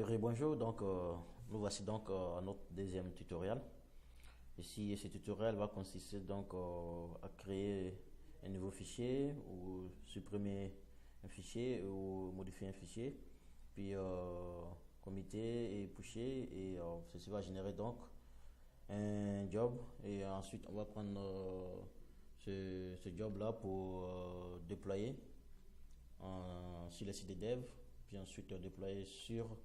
Oui, bonjour, donc nous voici donc à notre deuxième tutoriel. Ici, ce tutoriel va consister donc à créer un nouveau fichier ou supprimer un fichier ou modifier un fichier, puis commiter et pusher et ceci va générer donc un job et ensuite on va prendre ce job là pour déployer sur le site de dev, puis ensuite déployer sur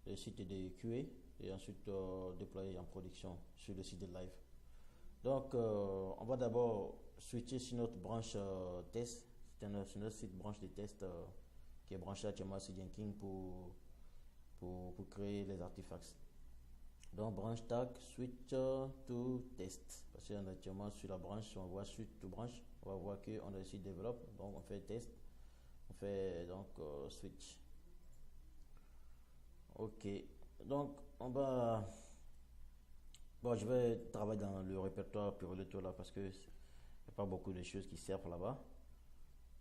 le site de QA et ensuite déployer en production sur le site de live. Donc, on va d'abord switcher sur notre branche test. C'est notre site branche de test qui est branché actuellement sur Jenkins pour créer les artefacts. Donc, branche tag switch to test. Parce qu'on est actuellement sur la branche, on voit switch to branche, on va voir qu'on a ici develop. Donc, on fait test, on fait donc switch. Ok, donc on va. Bon, je vais travailler dans le répertoire Pureleto là parce que il n'y a pas beaucoup de choses qui servent là-bas.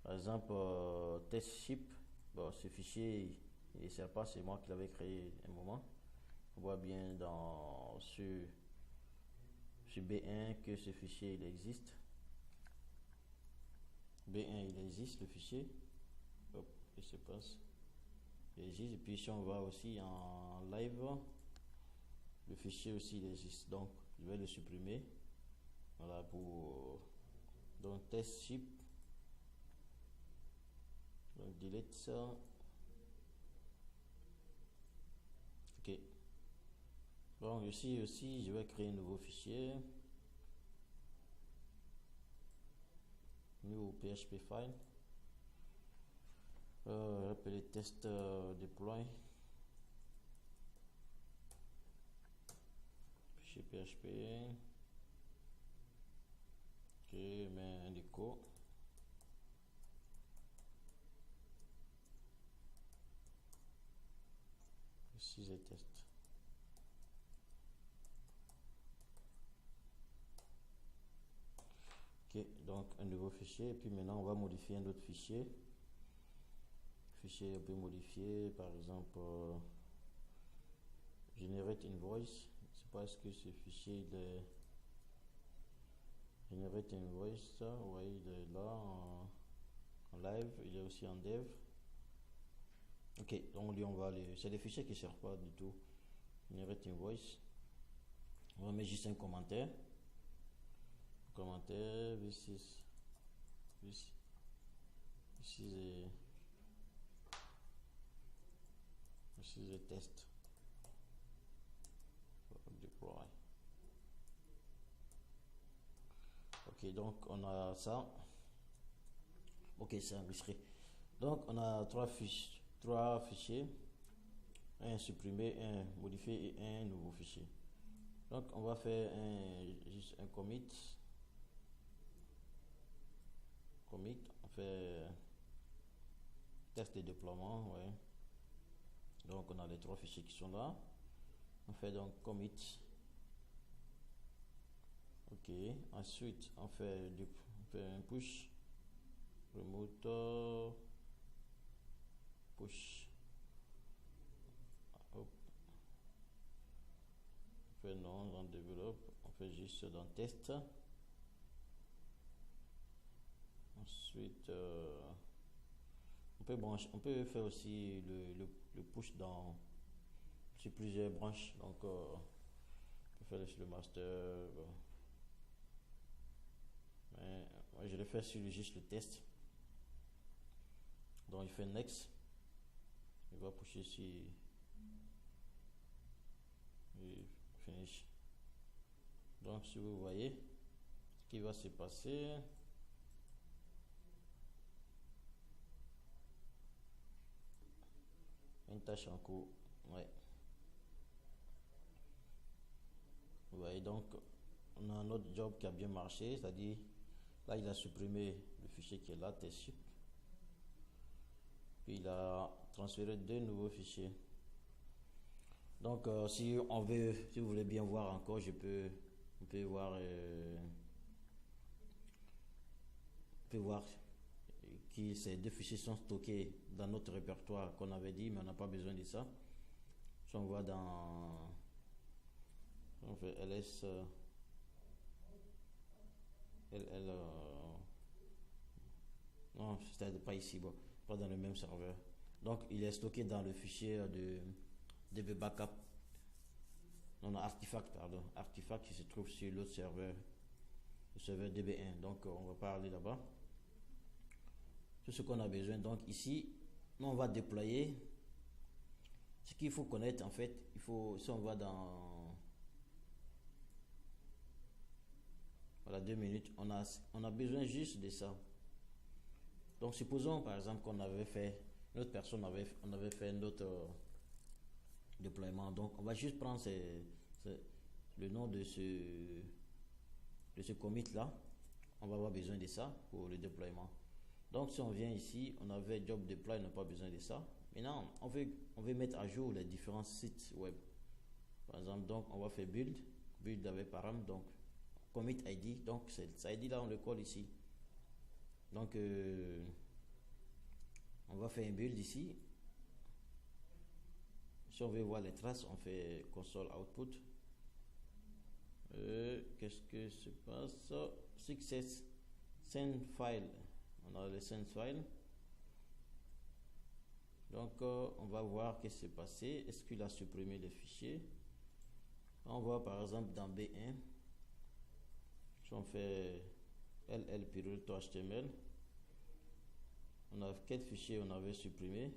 Par exemple, test ship, bon, ce fichier il ne sert pas, c'est moi qui l'avais créé un moment. On voit bien sur B1 que ce fichier il existe. B1 il existe le fichier. Hop, qu'est-ce qui se passe? Il existe. Et puis si on va aussi en live, le fichier aussi il existe. Donc je vais le supprimer. Voilà pour donc test ship. Donc delete ça. Ok. Donc ici aussi je vais créer un nouveau fichier. New PHP file. Appeler test deploy. Fichier PHP. Ok, mais un déco. Ici je teste. Ok, donc un nouveau fichier et puis maintenant on va modifier un autre fichier. Fichier on peut modifier par exemple generate invoice. Je sais pas est-ce que ce fichier il est generate invoice, oui il est là en live, il est aussi en dev. Ok, donc lui on va aller, c'est des fichiers qui ne servent pas du tout. Generate invoice, on va mettre juste un commentaire. Commentaire, this is a test deploy. Ok, donc on a ça. Ok, c'est enregistré. Donc on a trois fichiers, un supprimé, un modifié et un nouveau fichier. Donc on va faire juste un commit. On fait test de déploiement, ouais. Donc on a les trois fichiers qui sont là. On fait donc commit. Ok, ensuite on fait un push, remote push. Hop. On fait non, on développe, on fait juste dans test. Ensuite, on peut faire aussi le push sur plusieurs branches. Donc, on peut faire sur le master. Mais je le fais sur juste le test. Donc, il fait next. Il va pusher sur et finish. Donc, si vous voyez ce qui va se passer. Une tâche en cours, ouais. Vous voyez, donc on a un autre job qui a bien marché, c'est-à-dire là il a supprimé le fichier qui est là, test puis il a transféré deux nouveaux fichiers. Donc si vous voulez bien voir encore, on peut voir que ces deux fichiers sont stockés dans notre répertoire qu'on avait dit, mais on n'a pas besoin de ça. Si on va dans, on fait ls, ll, non, c'est pas ici, bon, pas dans le même serveur. Donc, il est stocké dans le fichier de DB Backup. Non, non, artefact, pardon. Artefact qui se trouve sur l'autre serveur, le serveur DB1. Donc, on va pas aller là-bas. Tout ce qu'on a besoin. Donc, ici, on va déployer. Ce qu'il faut connaître, en fait, il faut, si on va dans, voilà, 2 minutes, on a besoin juste de ça. Donc, supposons, par exemple, qu'on avait fait, notre personne on avait fait notre déploiement. Donc, on va juste prendre le nom de ce commit là. On va avoir besoin de ça pour le déploiement. Donc, si on vient ici, on avait job deploy, on n'a pas besoin de ça. Maintenant, on veut mettre à jour les différents sites web. Par exemple, donc, on va faire build avec param, donc commit ID. Donc, cet ID là, on le colle ici. Donc, on va faire un build ici. Si on veut voir les traces, on fait console output. Qu'est-ce que se passe? Success send file. On a le send file. Donc, on va voir qu'est-ce qui s'est passé. Est-ce qu'il a supprimé les fichiers? On voit par exemple dans B1, si on fait ll.html, on a quel fichier on avait supprimé?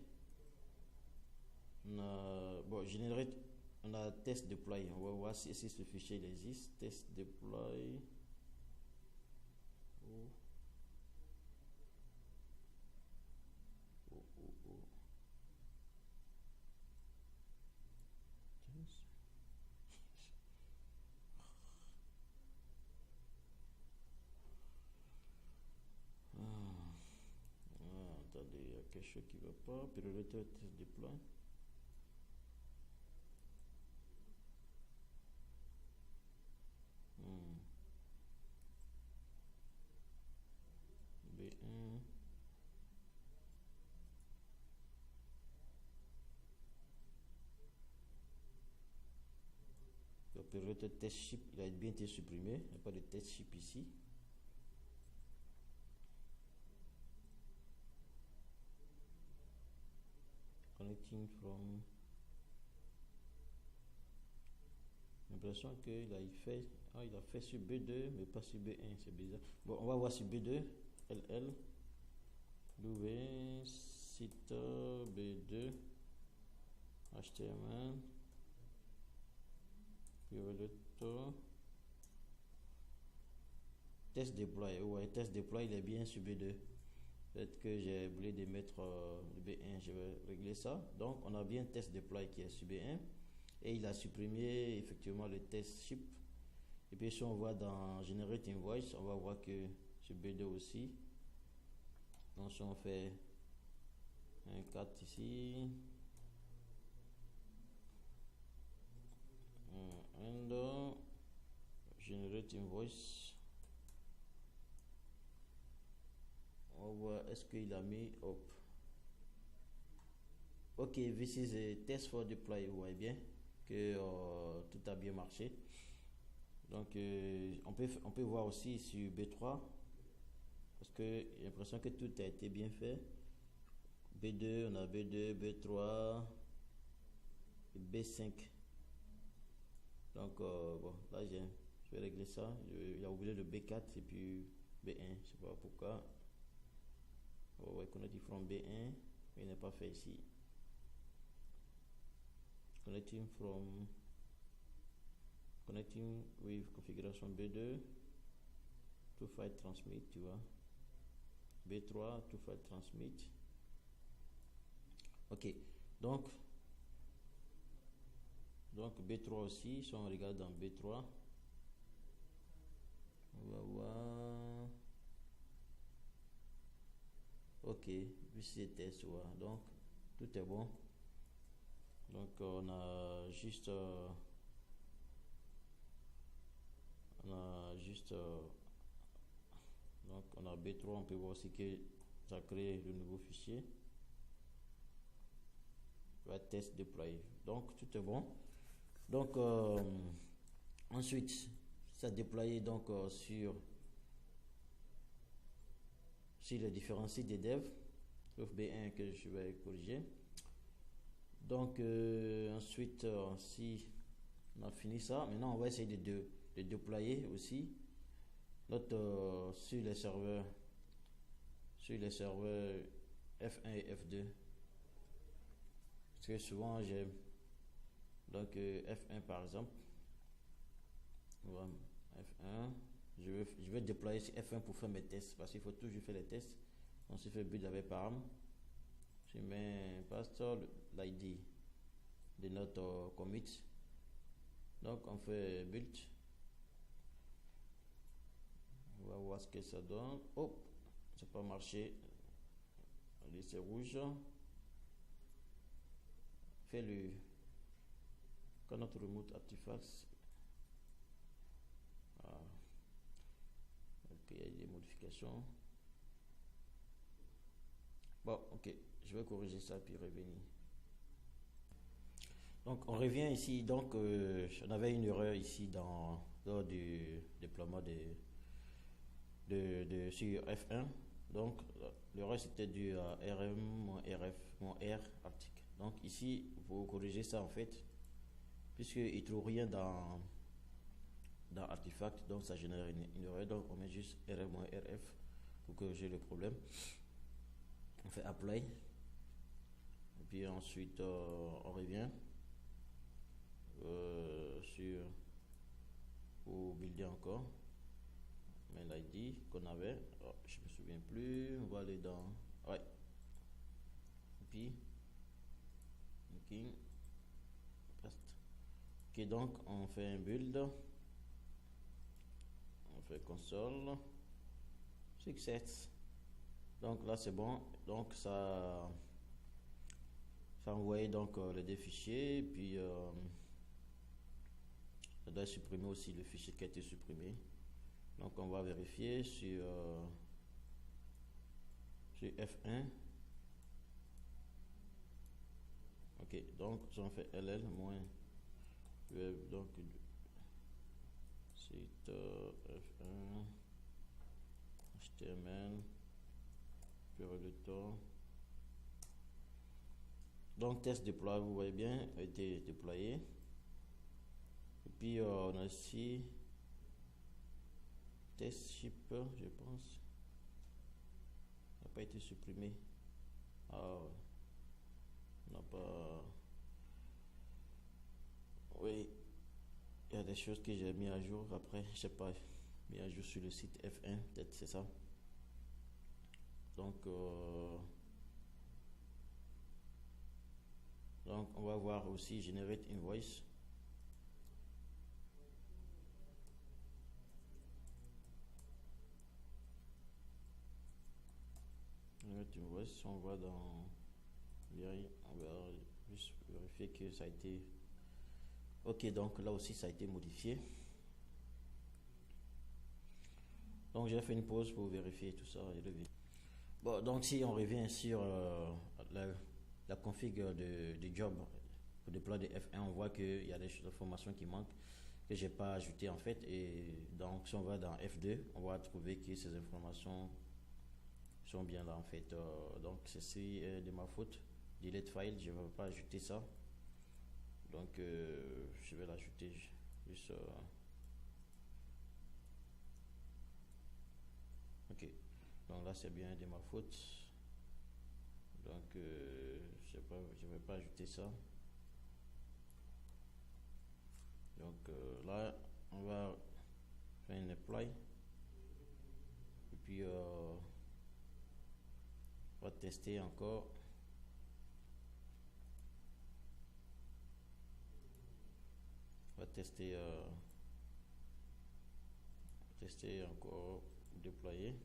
On a, bon, generate, on a test deploy. On va voir si ce fichier il existe. Test deploy. Oh. Oh, oh, oh. Attendez, il y a quelque chose qui ne va pas. Priorité test deploy. B1. La priorité test ship, il a bien été supprimé. Il n'y a pas de test ship ici. Connecting from. J'ai l'impression qu'il a fait, il a fait sur B2 mais pas sur B1, c'est bizarre. Bon, on va voir sur B2, LL, W, site B2, HTML, test deploy. Ouais, test deploy, il est bien sur B2. Peut-être que j'ai oublié de mettre le B1, je vais régler ça. Donc, on a bien test deploy qui est sur B1. Et il a supprimé effectivement le test ship. Et puis si on voit dans generate invoice, on va voir que sur B2 aussi. Donc si on fait un 4 ici, and generate invoice, on va voir est-ce qu'il a mis up. Ok, this is a test for deploy. Vous voyez bien que tout a bien marché. Donc on peut voir aussi sur B3 parce que j'ai l'impression que tout a été bien fait. B2, on a B2, B3 et B5. Donc bon, là je vais régler ça. Il a oublié le B4 et puis B1, je sais pas pourquoi. On va connecter from B1, mais il n'est pas fait ici. Connecting with configuration B2 to file transmit, tu vois. B3 to file transmit. Ok, donc B3 aussi, si on regarde dans B3, on va voir. Ok, puis c'était ça, donc tout est bon. Donc on a juste donc on a B3, on peut voir aussi que ça crée le nouveau fichier. va test déployer. Donc tout est bon. Donc ensuite, ça déployé donc sur les différents sites des devs, sauf B1 que je vais corriger. Donc ensuite, si on a fini ça, maintenant on va essayer de déployer aussi notre sur les serveurs F1 et F2. Parce que souvent j'ai donc F1 par exemple. Voilà, F1. Je vais déployer sur F1 pour faire mes tests parce qu'il faut toujours faire les tests. On se fait build avec param. Je mets pastor l'ID de notre commit. Donc on fait build. On va voir ce que ça donne. Oh, ça n'a pas marché. Allez, c'est rouge. Fait le cannot remote artifacts. Ah. Ok, il y a des modifications. Bon, ok, je vais corriger ça puis revenir. Donc on revient ici. Donc on avait une erreur ici lors du déploiement sur F1. Donc l'erreur c'était du RM-RF-R article. Donc ici vous corrigez ça en fait, puisqu'il ne trouve rien dans artefact, donc ça génère une erreur. Donc on met juste RM-RF pour que j'ai le problème. On fait apply et puis ensuite on revient pour builder encore. Mais l'ID qu'on avait, oh, je me souviens plus, on va aller dans, ouais, et puis ok, ok, donc on fait un build, on fait console success. Donc là c'est bon, donc ça envoie donc les deux fichiers, et puis ça doit supprimer aussi le fichier qui a été supprimé. Donc on va vérifier sur F1. Ok, donc si on fait ll moins web, donc site F1 HTML le temps. Donc test déploie, vous voyez bien, a été déployé. Et puis on a ici test shipper, je pense, n'a pas été supprimé. Ah, on n'a pas. Oui, il y a des choses que j'ai mis à jour après, je sais pas, mis à jour sur le site F1, peut-être c'est ça. Donc on va voir aussi generate invoice. Generate invoice, on va dans on va juste vérifier que ça a été ok. Donc là aussi ça a été modifié. Donc j'ai fait une pause pour vérifier tout ça et revenir. Bon, donc si on revient sur la config de job pour déployer des F1, on voit qu'il y a des informations qui manquent que j'ai pas ajoutées en fait. Et donc si on va dans F2, on va trouver que ces informations sont bien là en fait. Donc ceci est de ma faute. Delete file, je ne vais pas ajouter ça. Donc je vais l'ajouter juste. Ok. Donc là c'est bien de ma faute. Donc je ne vais pas ajouter ça. Donc là on va faire un apply. Et puis on va tester encore. On va tester encore, déployer.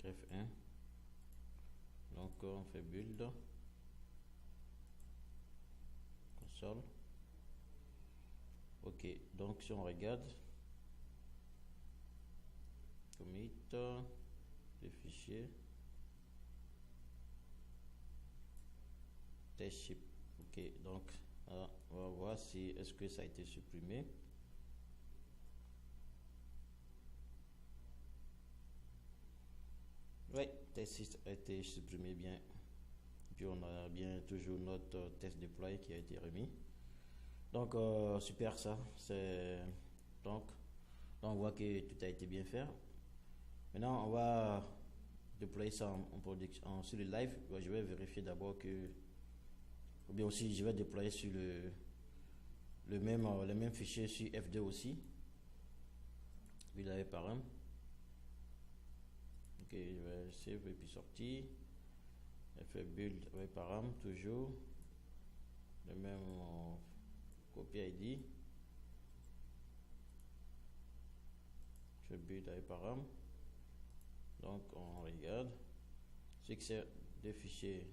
F1. Donc on fait build console. Ok, donc si on regarde commit les fichiers, test ship. Ok, donc on va voir si est-ce que ça a été supprimé. Oui, test ship a été supprimé bien. Puis on a bien toujours notre test deploy qui a été remis. Donc super ça. Donc on voit que tout a été bien fait. Maintenant on va déployer ça en production sur le live. Je vais vérifier d'abord que, ou bien aussi je vais déployer sur le même fichier sur F2 aussi. Build avec param. Ok, je vais save et puis sortir. Fait build avec param toujours. Le même copy ID. Je build avec param. Donc on regarde. Succès, deux fichiers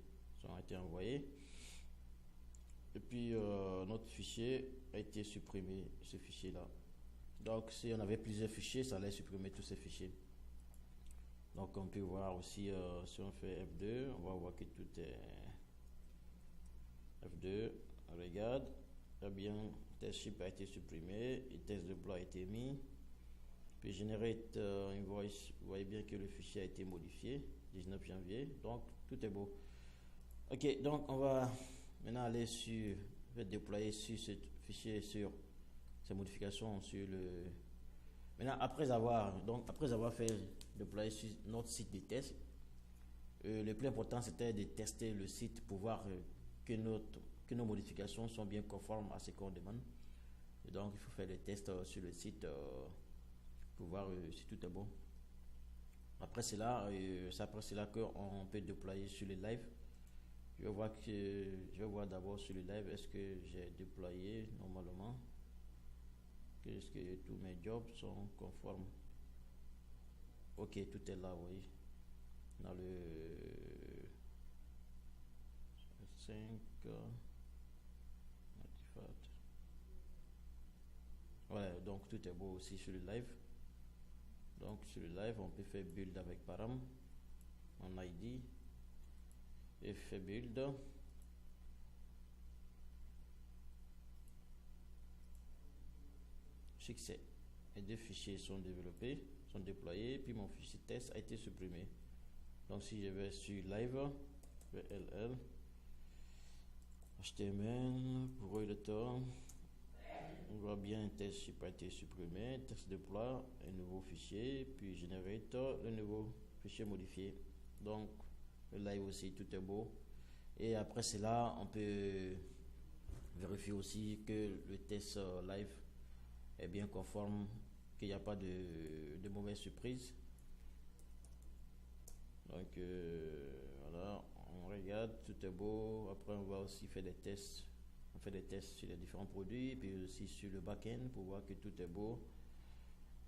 ont été envoyés. Et puis notre fichier a été supprimé, ce fichier là. Donc si on avait plusieurs fichiers, ça allait supprimer tous ces fichiers. Donc on peut voir aussi si on fait F2, on va voir que tout est F2, on regarde, eh bien test ship a été supprimé et test deploy a été mis. Puis generate invoice, vous voyez bien que le fichier a été modifié 19 janvier, donc tout est beau. Ok, donc on va maintenant aller sur, je vais déployer sur ce fichier, sur ces modifications sur le. Maintenant après avoir fait déployer sur notre site de test, le plus important c'était de tester le site pour voir que nos modifications sont bien conformes à ce qu'on demande. Et donc il faut faire des tests sur le site pour voir si tout est bon. Après c'est là qu'on peut déployer sur le live. Je vais voir d'abord sur le live est-ce que j'ai déployé normalement. Est-ce que tous mes jobs sont conformes. Ok, tout est là, oui. Dans le 5 ouais, donc tout est beau aussi sur le live. Donc sur le live on peut faire build avec param en ID et fait build. Succès. Et deux fichiers sont développés, sont déployés, puis mon fichier test a été supprimé. Donc si je vais sur live, VLL, HTML, pour le temps, on voit bien test ship a été supprimé, test deploy, un nouveau fichier, puis generate le nouveau fichier modifié. Donc le live aussi, tout est beau. Et après cela, on peut vérifier aussi que le test live est bien conforme, qu'il n'y a pas de mauvaise surprise. Donc voilà, on regarde, tout est beau. Après on va aussi faire des tests. On fait des tests sur les différents produits, puis aussi sur le back-end pour voir que tout est beau.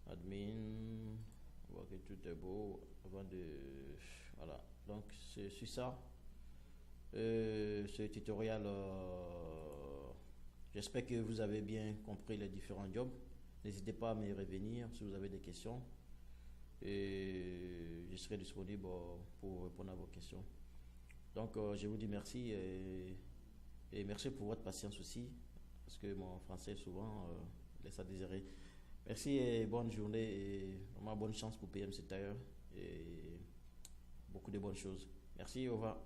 Admin, on voit que tout est beau avant de. Voilà, donc c'est sur ça. Ce tutoriel, j'espère que vous avez bien compris les différents jobs. N'hésitez pas à me revenir si vous avez des questions. Et je serai disponible pour répondre à vos questions. Donc je vous dis merci et merci pour votre patience aussi, parce que mon français souvent laisse à désirer. Merci et bonne journée et vraiment bonne chance pour PMC Tire et beaucoup de bonnes choses. Merci, au revoir.